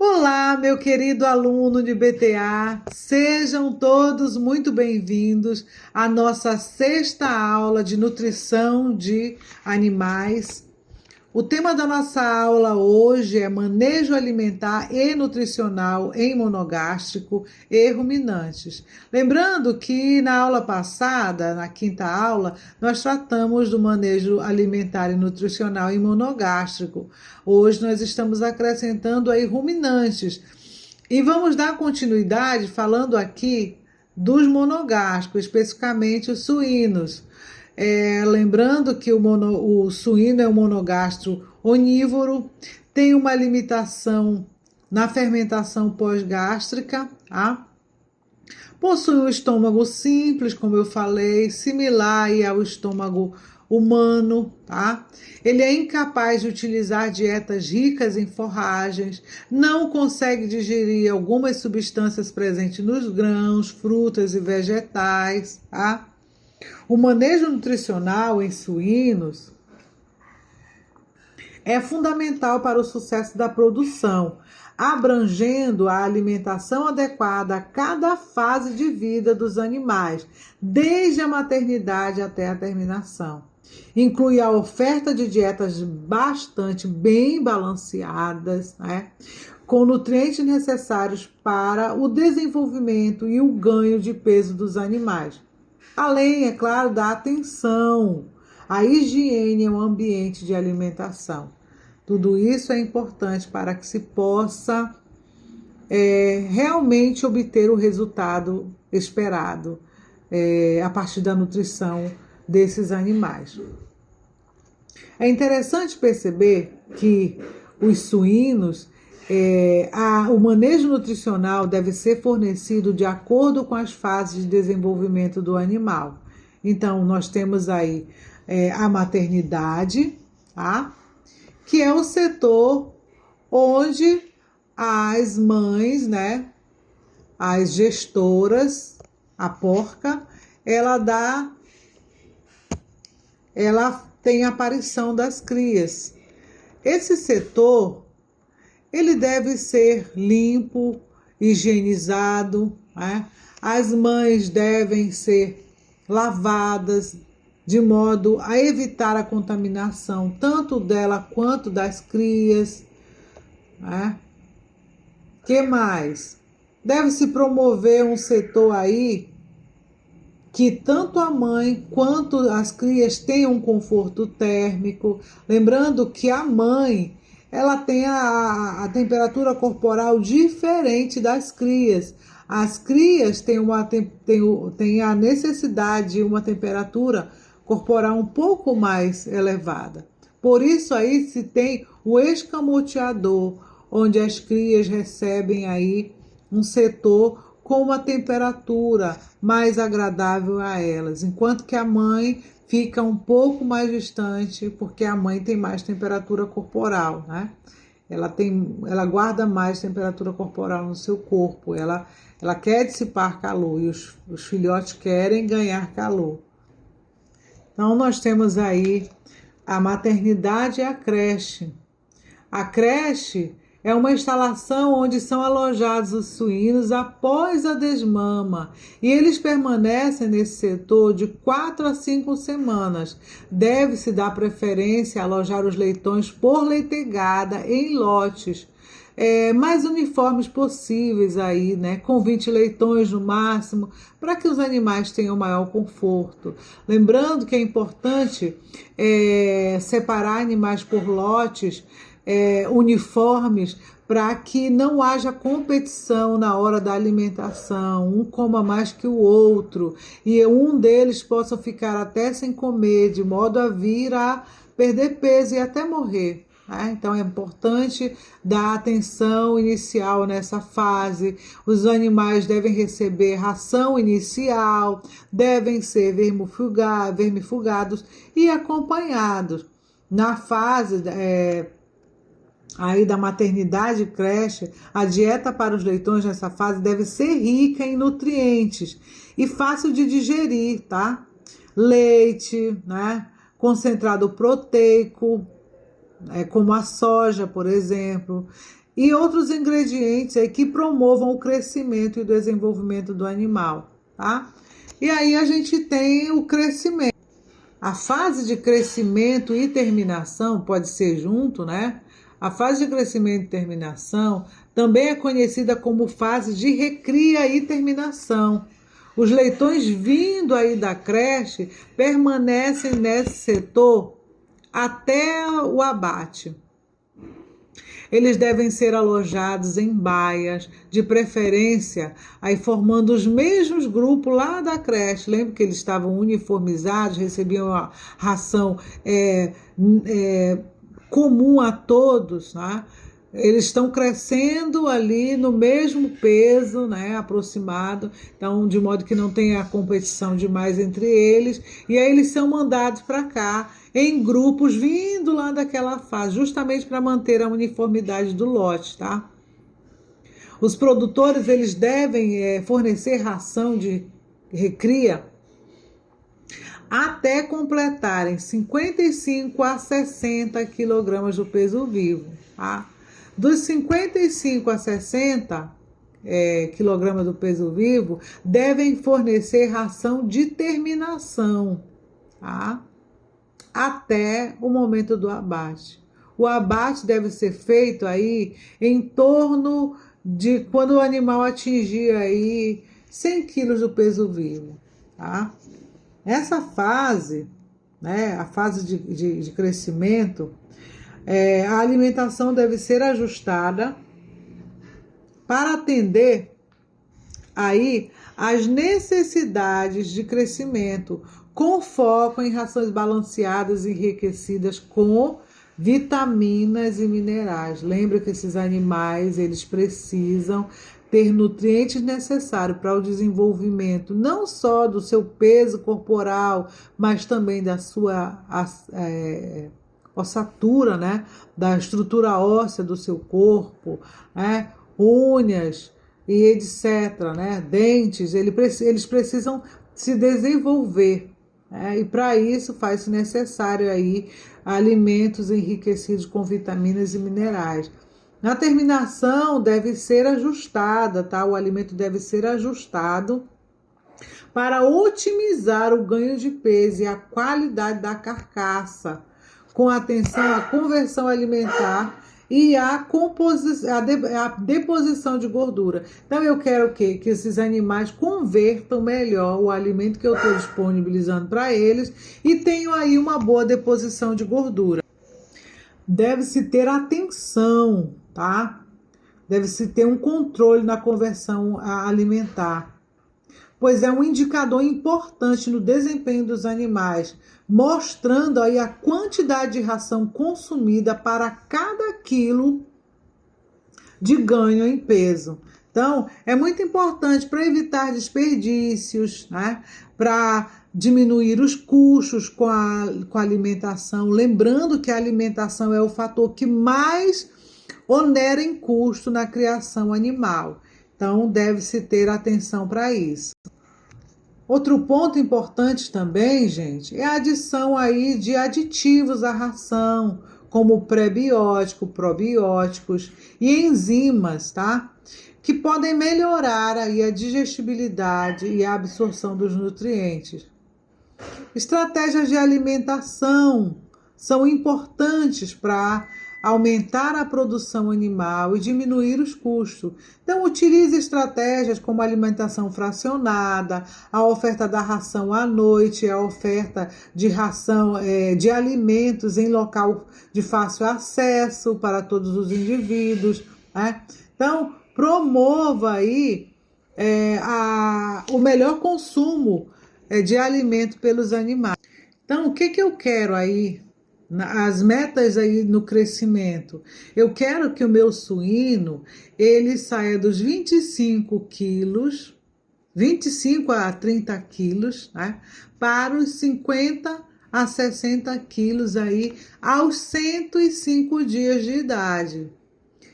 Olá, meu querido aluno de BTA, sejam todos muito bem-vindos à nossa sexta aula de nutrição de animais. O tema da nossa aula hoje é manejo alimentar e nutricional em monogástrico e ruminantes. Lembrando que na aula passada, na quinta aula, nós tratamos do manejo alimentar e nutricional em monogástrico. Hoje nós estamos acrescentando aí ruminantes. E vamos dar continuidade falando aqui dos monogástricos, especificamente os suínos. Lembrando que o suíno é um monogastro onívoro, tem uma limitação na fermentação pós-gástrica, tá? Possui um estômago simples, como eu falei, similar aí ao estômago humano, tá? Ele é incapaz de utilizar dietas ricas em forragens, não consegue digerir algumas substâncias presentes nos grãos, frutas e vegetais, tá? O manejo nutricional em suínos é fundamental para o sucesso da produção, abrangendo a alimentação adequada a cada fase de vida dos animais, desde a maternidade até a terminação. Inclui a oferta de dietas bastante bem balanceadas, né, com nutrientes necessários para o desenvolvimento e o ganho de peso dos animais. Além, é claro, da atenção à higiene ao ambiente de alimentação. Tudo isso é importante para que se possa realmente obter o resultado esperado a partir da nutrição desses animais. É interessante perceber que os suínos, o manejo nutricional deve ser fornecido de acordo com as fases de desenvolvimento do animal. Então, nós temos aí a maternidade, tá? Que é o setor onde as mães, né, as gestoras, a porca, ela tem a aparição das crias. Esse setor, ele deve ser limpo, higienizado, né? As mães devem ser lavadas de modo a evitar a contaminação tanto dela quanto das crias, né? Que mais? Deve-se promover um setor aí que tanto a mãe quanto as crias tenham um conforto térmico. Lembrando que a mãe, ela tem a temperatura corporal diferente das crias. As crias têm a necessidade de uma temperatura corporal um pouco mais elevada. Por isso aí se tem o escamoteador, onde as crias recebem aí um setor com uma temperatura mais agradável a elas, enquanto que a mãe fica um pouco mais distante, porque a mãe tem mais temperatura corporal, né? Ela guarda mais temperatura corporal no seu corpo, ela quer dissipar calor e os filhotes querem ganhar calor. Então, nós temos aí a maternidade e a creche. A creche é uma instalação onde são alojados os suínos após a desmama e eles permanecem nesse setor de 4 a 5 semanas. Deve-se dar preferência a alojar os leitões por leitegada em lotes mais uniformes possíveis aí, né? Com 20 leitões no máximo, para que os animais tenham maior conforto. Lembrando que é importante separar animais por lotes uniformes para que não haja competição na hora da alimentação, um coma mais que o outro e um deles possa ficar até sem comer, de modo a vir a perder peso e até morrer. Então é importante dar atenção inicial nessa fase. Os animais devem receber ração inicial, devem ser vermifugados e acompanhados. Na fase aí da maternidade e creche, a dieta para os leitões nessa fase deve ser rica em nutrientes e fácil de digerir, tá? Leite, né? Concentrado proteico, como a soja, por exemplo, e outros ingredientes aí que promovam o crescimento e o desenvolvimento do animal, tá? E aí a gente tem o crescimento. A fase de crescimento e terminação pode ser junto, né? A fase de crescimento e terminação também é conhecida como fase de recria e terminação. Os leitões vindo aí da creche permanecem nesse setor até o abate. Eles devem ser alojados em baias, de preferência, aí formando os mesmos grupos lá da creche. Lembra que eles estavam uniformizados, recebiam a ração comum a todos, né? Eles estão crescendo ali no mesmo peso, né, aproximado, então de modo que não tenha competição demais entre eles, e aí eles são mandados para cá em grupos vindo lá daquela fase, justamente para manter a uniformidade do lote, tá? Os produtores eles devem fornecer ração de recria até completarem 55 a 60 quilogramas do peso vivo, tá? Dos 55 a 60 quilogramas do peso vivo, devem fornecer ração de terminação, tá? Até o momento do abate. O abate deve ser feito aí em torno de quando o animal atingir aí 100 quilos do peso vivo, tá? Essa fase, né, a fase de crescimento, a alimentação deve ser ajustada para atender aí as necessidades de crescimento, com foco em rações balanceadas e enriquecidas com vitaminas e minerais. Lembra que esses animais, eles precisam ter nutrientes necessários para o desenvolvimento não só do seu peso corporal, mas também da sua ossatura, né? Da estrutura óssea do seu corpo, né? Unhas e etc, né? Dentes, eles precisam se desenvolver, né? E para isso faz-se necessário aí alimentos enriquecidos com vitaminas e minerais. Na terminação deve ser ajustada, tá? O alimento deve ser ajustado para otimizar o ganho de peso e a qualidade da carcaça, com atenção à conversão alimentar e à deposição de gordura. Então eu quero o quê? Que esses animais convertam melhor o alimento que eu estou disponibilizando para eles e tenham aí uma boa deposição de gordura. Deve-se ter atenção, tá? Deve-se ter um controle na conversão alimentar, pois é um indicador importante no desempenho dos animais, mostrando aí a quantidade de ração consumida para cada quilo de ganho em peso. Então, é muito importante para evitar desperdícios, né? Para diminuir os custos com a alimentação. Lembrando que a alimentação é o fator que mais onera em custo na criação animal. Então, deve-se ter atenção para isso. Outro ponto importante também, gente, é a adição aí de aditivos à ração, como prebiótico, probióticos e enzimas, tá? Que podem melhorar aí a digestibilidade e a absorção dos nutrientes. Estratégias de alimentação são importantes para aumentar a produção animal e diminuir os custos. Então, utilize estratégias como alimentação fracionada, a oferta da ração à noite, a oferta de ração de alimentos em local de fácil acesso para todos os indivíduos, né? Então, promova aí o melhor consumo de alimento pelos animais. Então, o que eu quero aí? As metas aí no crescimento. Eu quero que o meu suíno ele saia dos 25 quilos, 25 a 30 quilos, né, para os 50 a 60 quilos aí aos 105 dias de idade.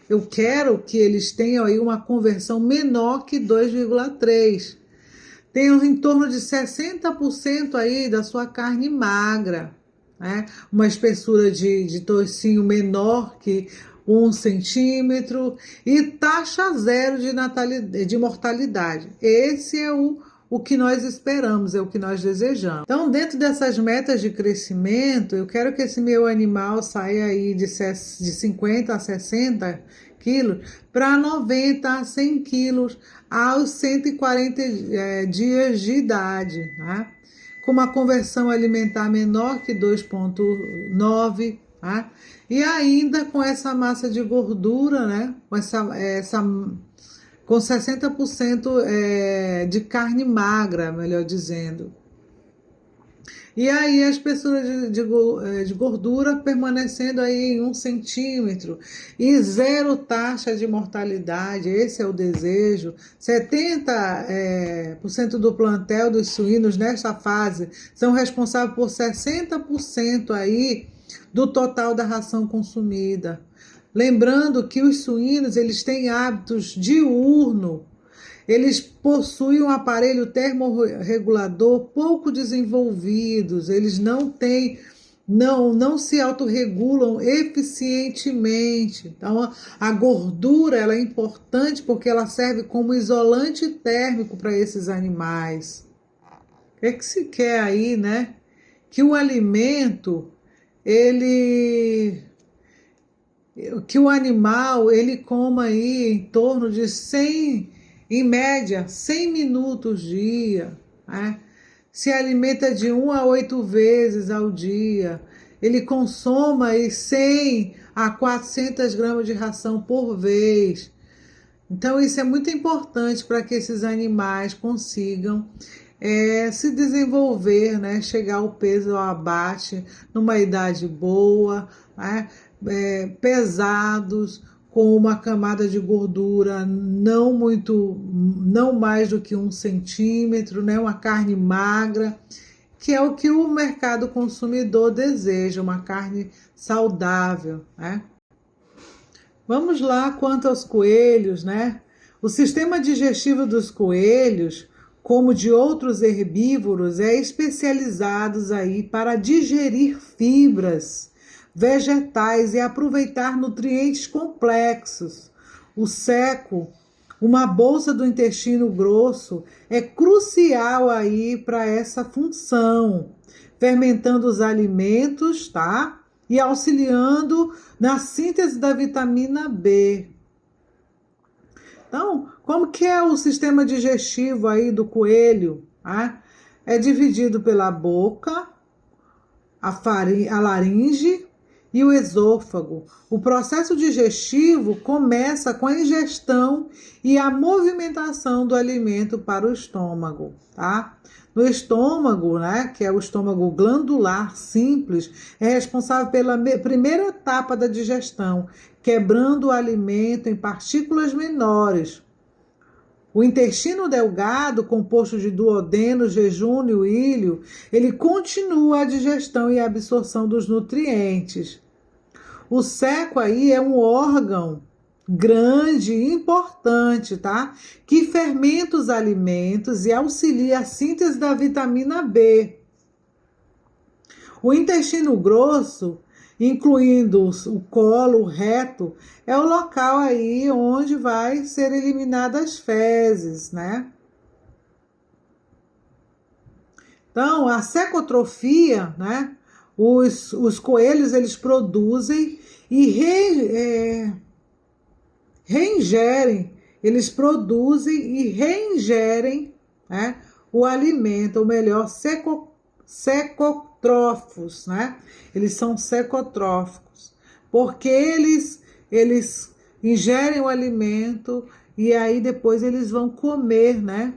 Eu quero que eles tenham aí uma conversão menor que 2,3. Tenham em torno de 60% aí da sua carne magra, né? Uma espessura de toicinho menor que 1 centímetro e taxa zero de mortalidade. Esse é o que nós esperamos, é o que nós desejamos. Então, dentro dessas metas de crescimento, eu quero que esse meu animal saia aí de 50 a 60 quilos para 90 a 100 quilos aos 140 dias de idade, né? Com uma conversão alimentar menor que 2,9, tá? E ainda com essa massa de gordura, né? Com 60% de carne magra, melhor dizendo. E aí as pessoas de gordura permanecendo aí em 1 centímetro e zero taxa de mortalidade, esse é o desejo. 70% do plantel dos suínos nesta fase são responsáveis por 60% aí do total da ração consumida. Lembrando que os suínos eles têm hábitos diurnos. Eles possuem um aparelho termorregulador pouco desenvolvidos, eles não se autorregulam eficientemente. Então, a gordura ela é importante porque ela serve como isolante térmico para esses animais. O que se quer aí, né? Que o alimento, que o animal ele coma aí em torno de 100, em média, 100 minutos dia, né? Se alimenta de 1 a 8 vezes ao dia. Ele consoma aí 100 a 400 gramas de ração por vez. Então, isso é muito importante para que esses animais consigam se desenvolver, né? Chegar ao peso, ao abate, numa idade boa, né? Pesados, com uma camada de gordura não mais do que 1 centímetro, né? Uma carne magra, que é o que o mercado consumidor deseja, uma carne saudável, né? Vamos lá quanto aos coelhos, né? O sistema digestivo dos coelhos, como de outros herbívoros, é especializado aí para digerir fibras vegetais e aproveitar nutrientes complexos. O seco, uma bolsa do intestino grosso, é crucial aí para essa função, fermentando os alimentos, tá? E auxiliando na síntese da vitamina B. Então, como que é o sistema digestivo aí do coelho? Tá? É dividido pela boca, a laringe e o esôfago. O processo digestivo começa com a ingestão e a movimentação do alimento para o estômago, tá? No estômago, né, que é o estômago glandular simples, é responsável pela primeira etapa da digestão, quebrando o alimento em partículas menores. O intestino delgado, composto de duodeno, jejúnio e íleo, ele continua a digestão e a absorção dos nutrientes. O seco aí é um órgão grande e importante, tá? Que fermenta os alimentos e auxilia a síntese da vitamina B. O intestino grosso, incluindo o colo, o reto, é o local aí onde vai ser eliminadas as fezes, né? Então, a secotrofia, né? Os coelhos, eles produzem e reingerem, eles produzem e reingerem, né, o alimento, ou melhor, secotróficos, né? Eles são secotróficos, porque eles ingerem o alimento e aí depois eles vão comer, né?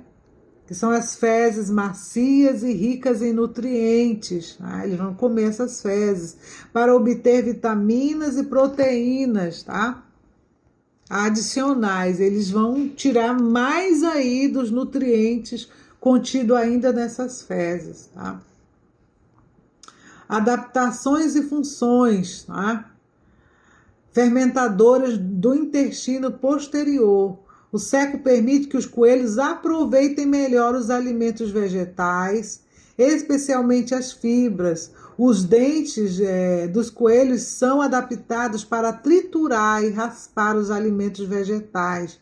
Que são as fezes macias e ricas em nutrientes, tá? Eles vão comer essas fezes para obter vitaminas e proteínas, tá? Adicionais. Eles vão tirar mais aí dos nutrientes contidos ainda nessas fezes, tá? Adaptações e funções, tá? Fermentadoras do intestino posterior. O seco permite que os coelhos aproveitem melhor os alimentos vegetais, especialmente as fibras, Os dentes dos coelhos são adaptados para triturar e raspar os alimentos vegetais.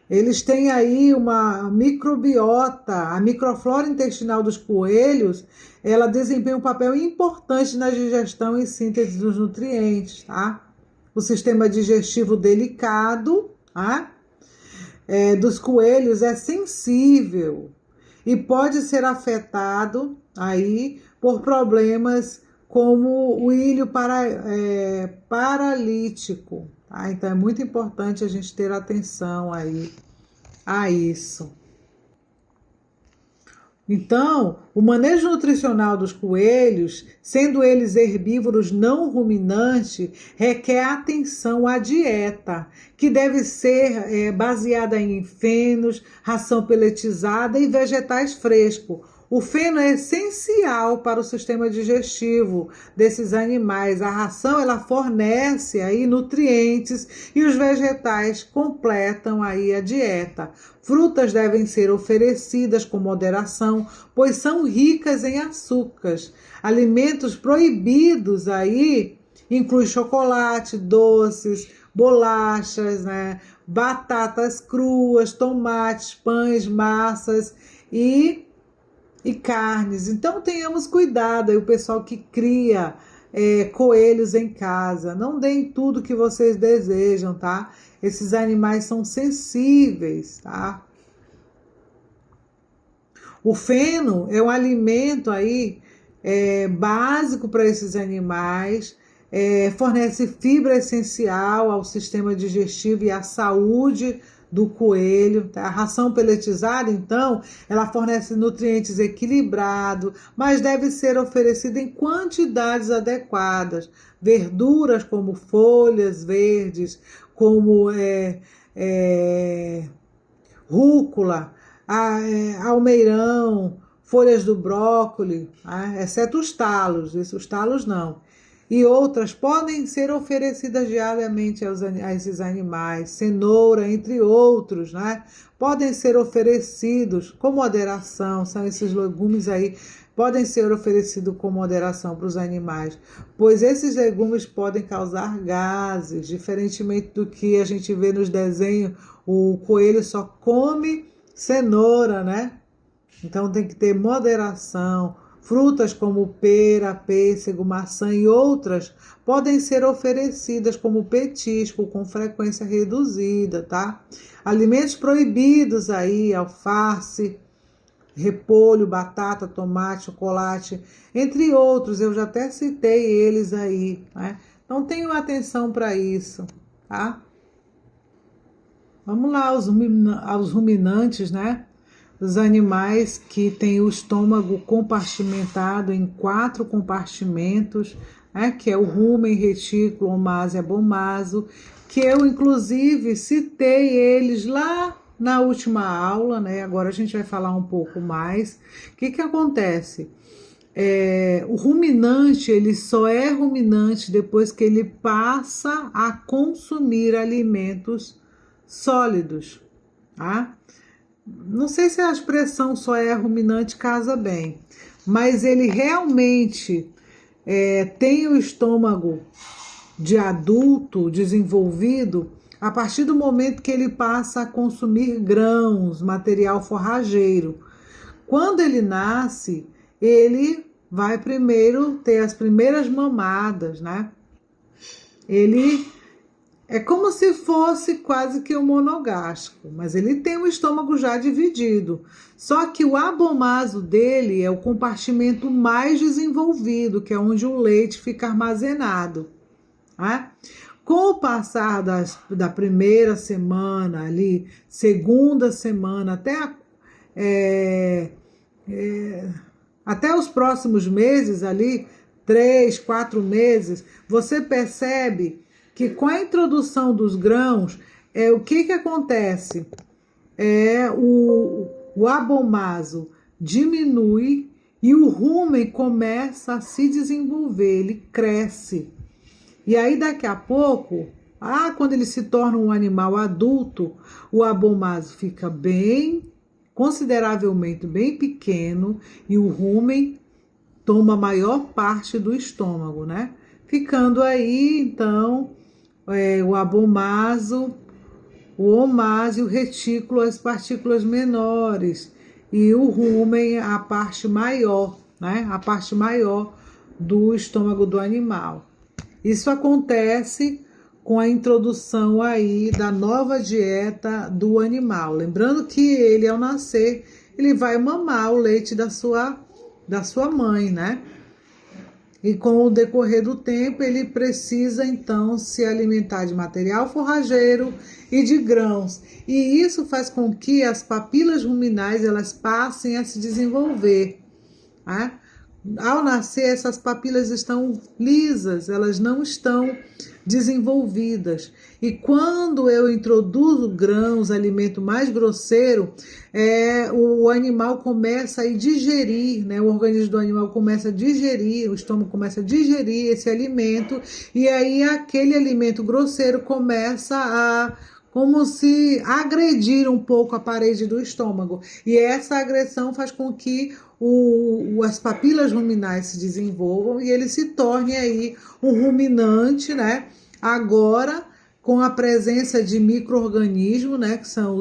Eles têm aí uma microbiota, a microflora intestinal dos coelhos, ela desempenha um papel importante na digestão e síntese dos nutrientes, tá? O sistema digestivo delicado, tá? Dos coelhos é sensível e pode ser afetado aí por problemas como o ilho paralítico. Tá? Então é muito importante a gente ter atenção aí a isso. Então, o manejo nutricional dos coelhos, sendo eles herbívoros não ruminantes, requer atenção à dieta, que deve ser baseada em fenos, ração peletizada e vegetais frescos. O feno é essencial para o sistema digestivo desses animais. A ração ela fornece aí nutrientes e os vegetais completam aí a dieta. Frutas devem ser oferecidas com moderação, pois são ricas em açúcares. Alimentos proibidos aí incluem chocolate, doces, bolachas, né? Batatas cruas, tomates, pães, massas e carnes. Então tenhamos cuidado aí, o pessoal que cria coelhos em casa. Não deem tudo que vocês desejam, tá? Esses animais são sensíveis, tá? O feno é um alimento aí básico para esses animais, fornece fibra essencial ao sistema digestivo e à saúde do coelho. Tá? A ração peletizada, então, ela fornece nutrientes equilibrados, mas deve ser oferecida em quantidades adequadas. Verduras como folhas verdes, como rúcula, almeirão, folhas do brócolis, exceto os talos, os talos não. E outras podem ser oferecidas diariamente a esses animais, cenoura, entre outros, né? Podem ser oferecidos com moderação, são esses legumes aí, podem ser oferecidos com moderação para os animais, pois esses legumes podem causar gases, diferentemente do que a gente vê nos desenhos, o coelho só come cenoura, né? Então tem que ter moderação. Frutas como pera, pêssego, maçã e outras podem ser oferecidas como petisco com frequência reduzida, tá? Alimentos proibidos aí, alface, repolho, batata, tomate, chocolate, entre outros, eu já até citei eles aí, né? Então tenham atenção para isso, tá? Vamos lá aos ruminantes, né? Os animais que têm o estômago compartimentado em 4 compartimentos, né, que é o rumen, retículo, omásia e abomaso, que eu inclusive citei eles lá na última aula, né? Agora a gente vai falar um pouco mais. O que acontece? O ruminante, ele só é ruminante depois que ele passa a consumir alimentos sólidos, tá? Não sei se a expressão só é ruminante casa bem, mas ele realmente tem o estômago de adulto desenvolvido a partir do momento que ele passa a consumir grãos, material forrageiro. Quando ele nasce, ele vai primeiro ter as primeiras mamadas, né? Ele é como se fosse quase que um monogástrico, mas ele tem o estômago já dividido. Só que o abomaso dele é o compartimento mais desenvolvido, que é onde o leite fica armazenado. Tá? Com o passar da primeira semana ali, segunda semana, até os próximos meses ali, 3, 4 meses, você percebe que com a introdução dos grãos, o que acontece? O abomaso diminui e o rumen começa a se desenvolver, ele cresce. E aí daqui a pouco, quando ele se torna um animal adulto, o abomaso fica consideravelmente bem pequeno e o rumen toma a maior parte do estômago, né? Ficando aí, então, o abomaso, o omáse, o retículo, as partículas menores, e o rumen, a parte maior, né? A parte maior do estômago do animal. Isso acontece com a introdução aí da nova dieta do animal. Lembrando que ele, ao nascer, ele vai mamar o leite da sua mãe, né? E com o decorrer do tempo, ele precisa, então, se alimentar de material forrageiro e de grãos. E isso faz com que as papilas ruminais, elas passem a se desenvolver, né? Ao nascer, essas papilas estão lisas, elas não estão desenvolvidas. E quando eu introduzo grãos, alimento mais grosseiro, o animal começa a digerir, né? O organismo do animal começa a digerir, o estômago começa a digerir esse alimento, e aí aquele alimento grosseiro começa a como se agredir um pouco a parede do estômago. E essa agressão faz com que as papilas ruminais se desenvolvam e ele se torne aí um ruminante, né? Agora, com a presença de micro-organismos, né? Que são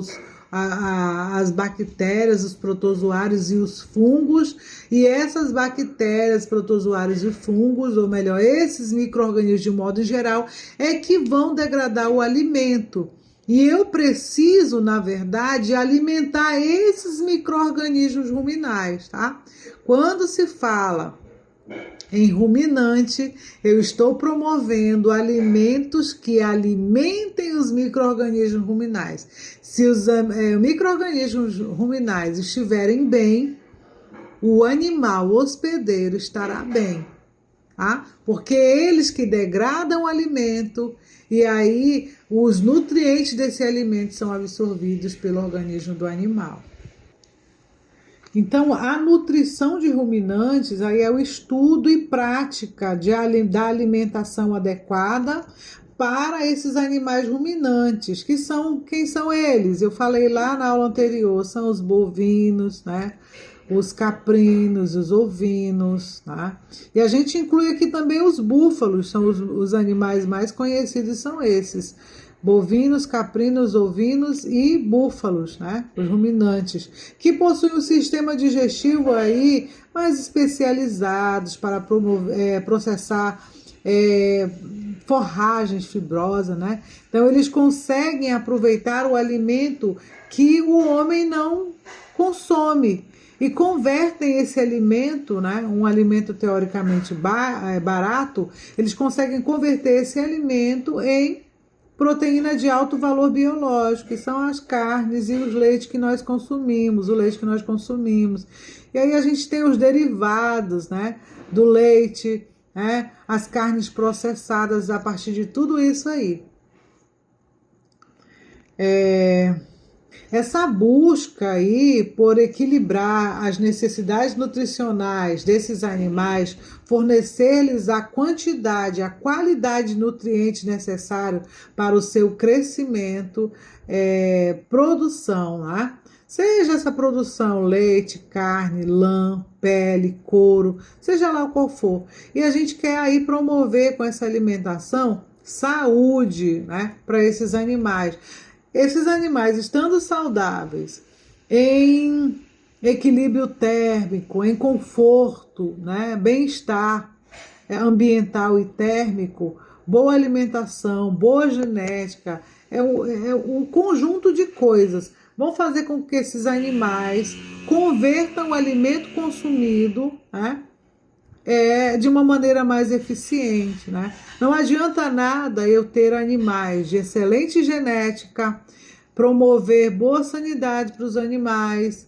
as bactérias, os protozoários e os fungos, e essas bactérias, protozoários e fungos, ou melhor, esses micro-organismos de modo geral, é que vão degradar o alimento. E eu preciso, na verdade, alimentar esses micro-organismos ruminais, tá? Quando se fala em ruminante, eu estou promovendo alimentos que alimentem os micro-organismos ruminais. Se os micro-organismos ruminais estiverem bem, o animal hospedeiro estará bem, tá? Porque eles que degradam o alimento, e aí os nutrientes desse alimento são absorvidos pelo organismo do animal. Então, a nutrição de ruminantes aí é o estudo e prática da alimentação adequada para esses animais ruminantes, que são, quem são eles? Eu falei lá na aula anterior, são os bovinos, né? Os caprinos, os ovinos, tá? E a gente inclui aqui também os búfalos, são os animais mais conhecidos, são esses: bovinos, caprinos, ovinos e búfalos, né? Os ruminantes, que possuem um sistema digestivo aí mais especializados para processar forragens fibrosas, né? Então eles conseguem aproveitar o alimento que o homem não consome e convertem esse alimento, né, um alimento teoricamente barato, eles conseguem converter esse alimento em proteína de alto valor biológico, que são as carnes e os leites que nós consumimos, o leite que nós consumimos. E aí a gente tem os derivados, né, do leite, né, as carnes processadas a partir de tudo isso aí. Essa busca aí por equilibrar as necessidades nutricionais desses animais, fornecer-lhes a quantidade, a qualidade de nutrientes necessários para o seu crescimento, produção, né? Seja essa produção leite, carne, lã, pele, couro, seja lá qual for. E a gente quer aí promover com essa alimentação saúde, né, para esses animais. Esses animais, estando saudáveis, em equilíbrio térmico, em conforto, né, bem-estar ambiental e térmico, boa alimentação, boa genética, um conjunto de coisas vão fazer com que esses animais convertam o alimento consumido, né, de uma maneira mais eficiente, né? Não adianta nada eu ter animais de excelente genética, promover boa sanidade para os animais,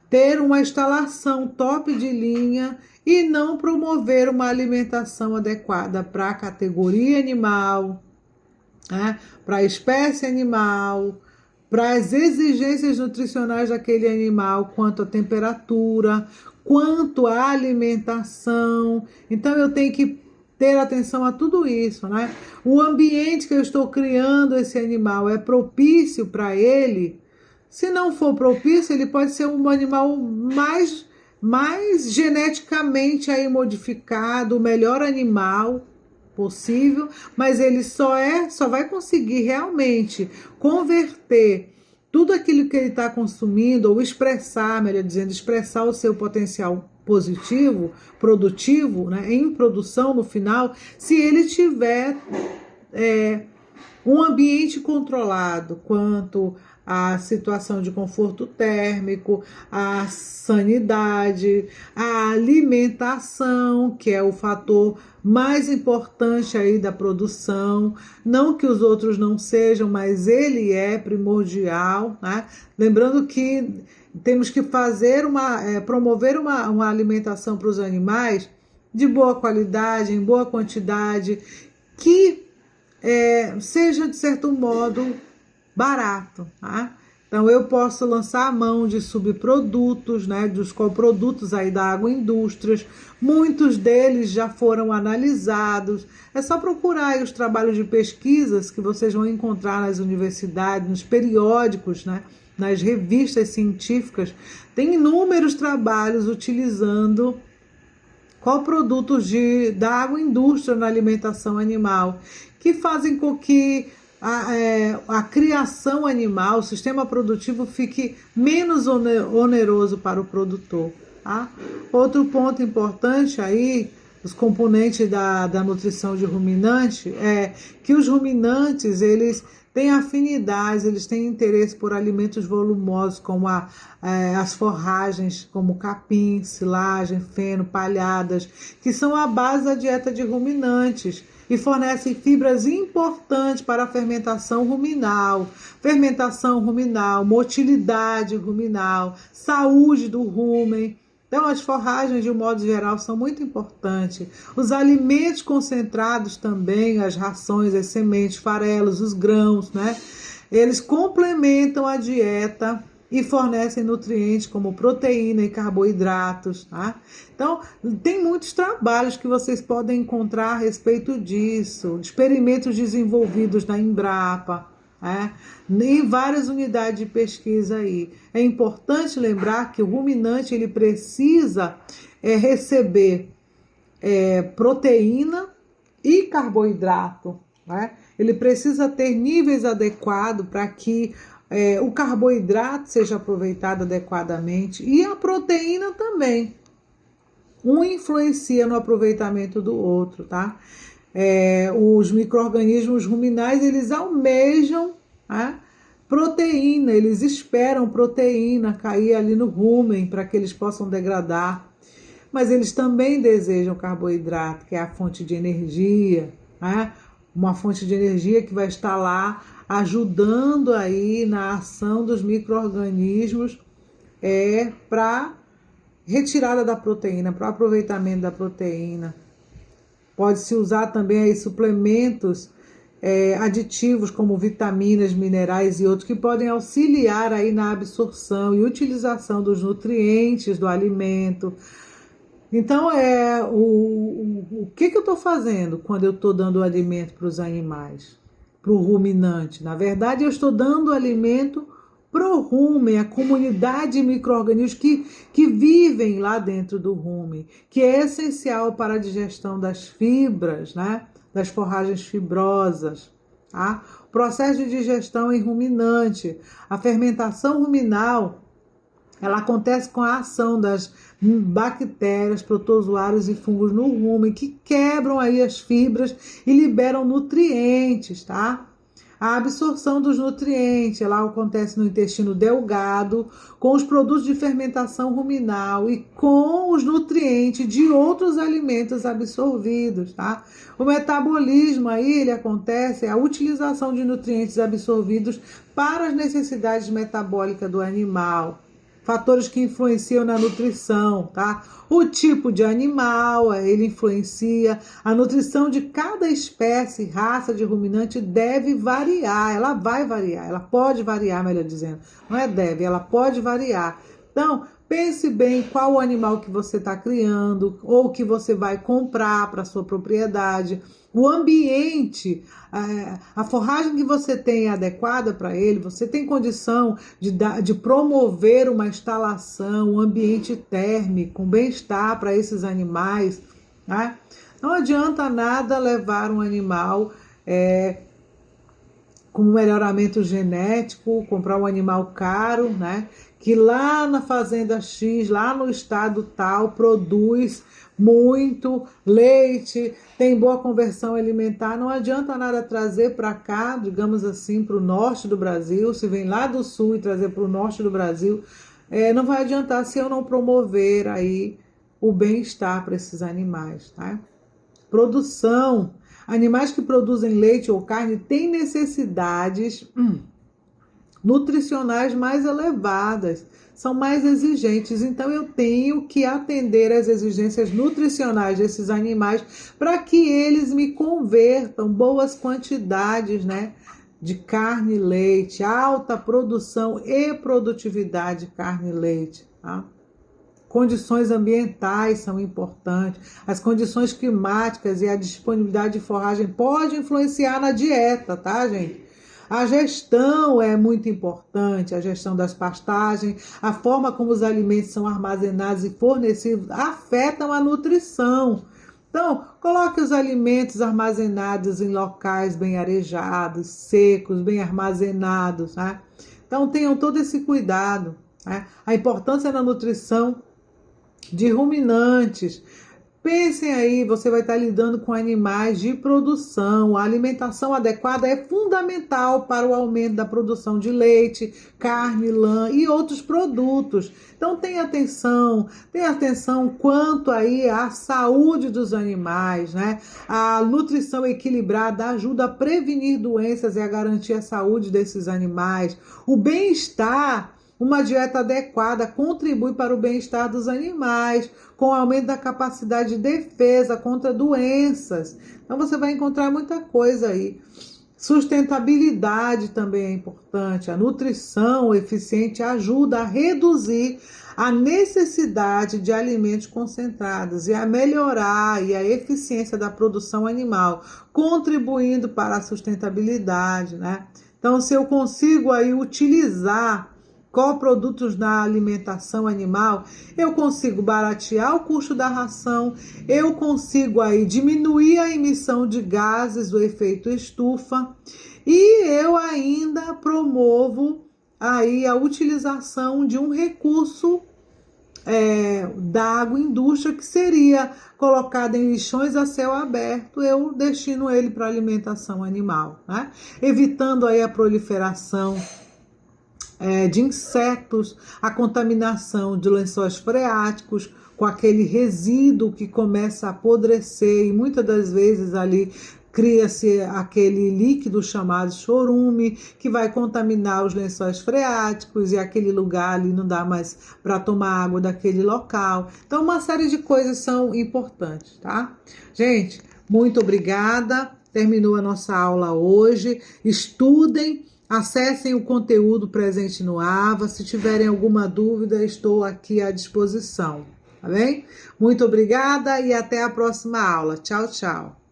ter uma instalação top de linha e não promover uma alimentação adequada para a categoria animal, né? Para a espécie animal, para as exigências nutricionais daquele animal, quanto à temperatura, quanto à alimentação. Então eu tenho que ter atenção a tudo isso, né? O ambiente que eu estou criando esse animal é propício para ele? Se não for propício, ele pode ser um animal mais mais geneticamente aí modificado, o melhor animal possível, mas ele só vai conseguir realmente converter tudo aquilo que ele está consumindo, ou expressar, melhor dizendo, expressar o seu potencial positivo, produtivo, né, em produção no final, se ele tiver um ambiente controlado quanto à situação de conforto térmico, à sanidade, à alimentação, que é o fator mais importante aí da produção. Não que os outros não sejam, mas ele é primordial, né? Lembrando que temos que promover uma alimentação para os animais de boa qualidade, em boa quantidade, que seja de certo modo barato, tá? Então eu posso lançar a mão de subprodutos, né, dos coprodutos aí da agroindústrias. Muitos deles já foram analisados. É só procurar aí os trabalhos de pesquisas que vocês vão encontrar nas universidades, nos periódicos, né, nas revistas científicas. Tem inúmeros trabalhos utilizando coprodutos da agroindústria na alimentação animal, que fazem com que a criação animal, o sistema produtivo fique menos oneroso para o produtor. Tá? Outro ponto importante aí, os componentes da nutrição de ruminante, é que os ruminantes, eles têm afinidades, eles têm interesse por alimentos volumosos, como as forragens, como capim, silagem, feno, palhadas, que são a base da dieta de ruminantes e fornecem fibras importantes para a fermentação ruminal, motilidade ruminal, saúde do rumen. Então, as forragens, de um modo geral, são muito importantes. Os alimentos concentrados também, as rações, as sementes, farelos, os grãos, né? Eles complementam a dieta e fornecem nutrientes como proteína e carboidratos, tá? Então, tem muitos trabalhos que vocês podem encontrar a respeito disso, experimentos desenvolvidos na Embrapa, em várias unidades de pesquisa aí. É importante lembrar que o ruminante ele precisa receber proteína e carboidrato, né? Ele precisa ter níveis adequados para que o carboidrato seja aproveitado adequadamente e a proteína também. Um influencia no aproveitamento do outro, tá? Os micro-organismos ruminais, eles almejam proteína, eles esperam proteína cair ali no rumen para que eles possam degradar. Mas eles também desejam carboidrato, que é a fonte de energia, uma fonte de energia que vai estar lá ajudando aí na ação dos micro-organismos para retirada da proteína, para o aproveitamento da proteína. Pode-se usar também aí suplementos aditivos como vitaminas, minerais e outros que podem auxiliar aí na absorção e utilização dos nutrientes do alimento. Então, o que eu estou fazendo quando eu estou dando alimento para os animais? Para o ruminante. Na verdade, eu estou dando alimento para o rumen, a comunidade de micro-organismos que vivem lá dentro do rumen, que é essencial para a digestão das fibras, né? Das forragens fibrosas. Tá? O processo de digestão em ruminante, a fermentação ruminal, ela acontece com a ação das bactérias, protozoários e fungos no rumen, que quebram aí as fibras e liberam nutrientes, tá? A absorção dos nutrientes, ela acontece no intestino delgado, com os produtos de fermentação ruminal e com os nutrientes de outros alimentos absorvidos, tá? O metabolismo aí, ele acontece, a utilização de nutrientes absorvidos para as necessidades metabólicas do animal. Fatores que influenciam na nutrição, tá? O tipo de animal, ele influencia. A nutrição de cada espécie, raça de ruminante deve variar. Ela vai variar, ela pode variar, melhor dizendo. Não é deve, ela pode variar. Então, pense bem qual o animal que você está criando ou que você vai comprar para sua propriedade. O ambiente, a forragem que você tem é adequada para ele, você tem condição de promover uma instalação, um ambiente térmico, um bem-estar para esses animais, né? Não adianta nada levar um animal com melhoramento genético, comprar um animal caro, né? Que lá na fazenda X, lá no estado tal, produz muito leite, tem boa conversão alimentar. Não adianta nada trazer para cá, digamos assim, para o norte do Brasil. Se vem lá do sul e trazer para o norte do Brasil, não vai adiantar se eu não promover aí o bem-estar para esses animais, tá? Produção. Animais que produzem leite ou carne têm necessidades nutricionais mais elevadas, são mais exigentes. Então, eu tenho que atender às exigências nutricionais desses animais para que eles me convertam boas quantidades, né, de carne e leite, alta produção e produtividade de carne e leite, tá? Condições ambientais são importantes, as condições climáticas e a disponibilidade de forragem pode influenciar na dieta, tá, gente? A gestão é muito importante, a gestão das pastagens, a forma como os alimentos são armazenados e fornecidos afetam a nutrição. Então, coloque os alimentos armazenados em locais bem arejados, secos, bem armazenados, tá? Então, tenham todo esse cuidado, tá? A importância da nutrição de ruminantes. Pensem aí, você vai estar lidando com animais de produção. A alimentação adequada é fundamental para o aumento da produção de leite, carne, lã e outros produtos. Então tenha atenção quanto aí à saúde dos animais, né? A nutrição equilibrada ajuda a prevenir doenças e a garantir a saúde desses animais. O bem-estar, uma dieta adequada contribui para o bem-estar dos animais, com o aumento da capacidade de defesa contra doenças. Então você vai encontrar muita coisa aí. Sustentabilidade também é importante. A nutrição eficiente ajuda a reduzir a necessidade de alimentos concentrados e a melhorar a eficiência da produção animal, contribuindo para a sustentabilidade, né? Então, se eu consigo aí utilizar coprodutos na alimentação animal, eu consigo baratear o custo da ração, eu consigo aí diminuir a emissão de gases do efeito estufa e eu ainda promovo aí a utilização de um recurso da agroindústria que seria colocado em lixões a céu aberto, eu destino ele para alimentação animal, né? Evitando aí a proliferação de insetos, a contaminação de lençóis freáticos com aquele resíduo que começa a apodrecer e muitas das vezes ali cria-se aquele líquido chamado chorume que vai contaminar os lençóis freáticos e aquele lugar ali não dá mais para tomar água daquele local. Então uma série de coisas são importantes, tá? Gente, muito obrigada. Terminou a nossa aula hoje. Estudem. Acessem o conteúdo presente no AVA. Se tiverem alguma dúvida, estou aqui à disposição. Tá bem? Muito obrigada e até a próxima aula. Tchau, tchau.